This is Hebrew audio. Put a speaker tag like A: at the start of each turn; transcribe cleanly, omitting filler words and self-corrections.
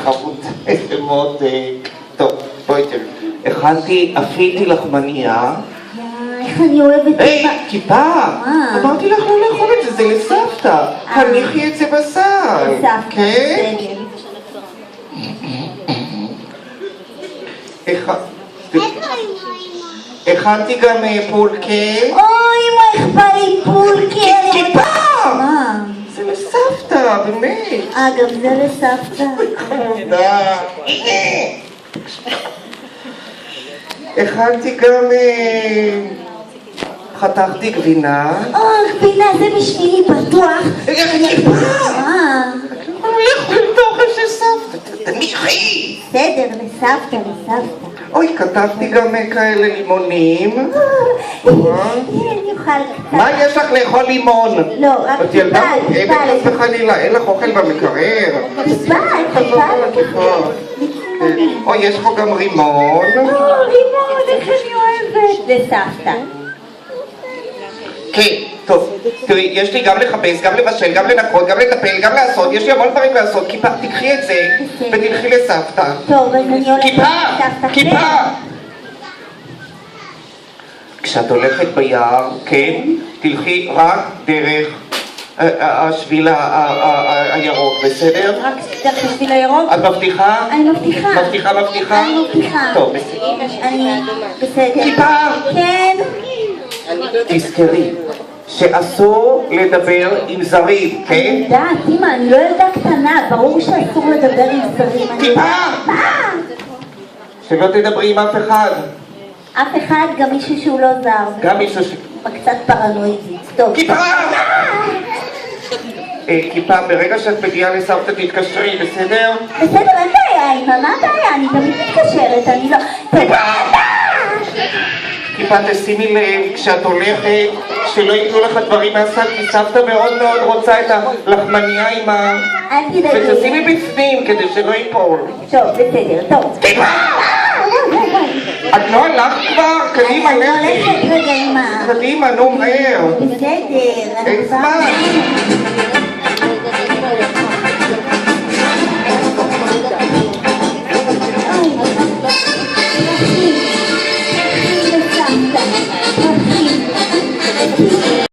A: חמודה, איזה מותק. טוב, בואי תראי. אפיתי לחמניה.
B: איך אני אוהבת...
A: היי, כיפה! אמרתי לך לא לאכול את זה, זה לסבתא. תניחי את זה בסל. כן? הכנתי גם פולקה.
B: אוי, מה איך בא לי פולקה?
A: כיפה!
B: מה?
A: זה לסבתא, באמת.
B: גם זה לסבתא.
A: חמודה. הכנתי גם... חתכתי גבינה.
B: גבינה, זה בשבילי בטוח.
A: כיפה!
B: מה?
A: אני יכול לתוך של סבתא, תניחי.
B: בסדר, לסבתא, לסבתא.
A: אוי, כתבתי גם כאלה לימונים.
B: אני אוכל קצת.
A: מה יש לך לאכול לימון?
B: לא, רק
A: את ילדה מותאמת
B: טיפה.
A: חס וחלילה, אין לך אוכל במקרר.
B: טיפה.
A: אוי, יש פה גם רימון.
B: רימון, איך אני אוהבת. לסבתא.
A: כן, טוב, תראי, יש לי גם לחפש, גם לבשל, גם לנקות, גם לטפל, גם לעשות, יש לי המון דברים לעשות. כיפה, תקחי את זה ותלכי לסבתא.
B: טוב, אז אני הולכת
A: כיפה! כיפה! כשאת הולכת ביער, כן, תלכי רק דרך השביל הירוק, בסדר?
B: רק דרך השביל הירוק?
A: את מבטיחה?
B: אני מבטיחה.
A: מבטיחה?
B: אני מבטיחה.
A: טוב, בסדר.
B: אני... בסדר.
A: כיפה!
B: כן.
A: תזכרי שאסור לדבר עם זרים, כן?
B: אני יודעת, אמא, אני לא ילדה קטנה, ברור שאסור לדבר עם זרים.
A: כיפה!
B: מה?
A: שלא תדברי עם אף אחד.
B: אף אחד, גם מישהו שהוא לא זר.
A: גם מישהו ש...
B: קצת פרנואידית. טוב.
A: כיפה! כיפה, ברגע שאת מגיעה לסבתא תתקשרי, בסדר?
B: בסדר, אין בעיה, אמא, מה הבעיה? אני תמיד מתקשרת, אני לא...
A: כיפה, תשימי לב כשאת הולכת שלא ייתנו לך דברים מהסל, כי סבתא מאוד מאוד רוצה את הלחמניה עם ה...
B: אל תדאגי.
A: ותשימי בפנים כדי שלא ייפול.
B: טוב, בסדר, טוב.
A: כיפה! את לא הלכת כבר? קדימה,
B: אני
A: לכי.
B: הולכת רגע, אמא.
A: קדימה, נו, מהר.
B: בסדר.
A: אין זמן.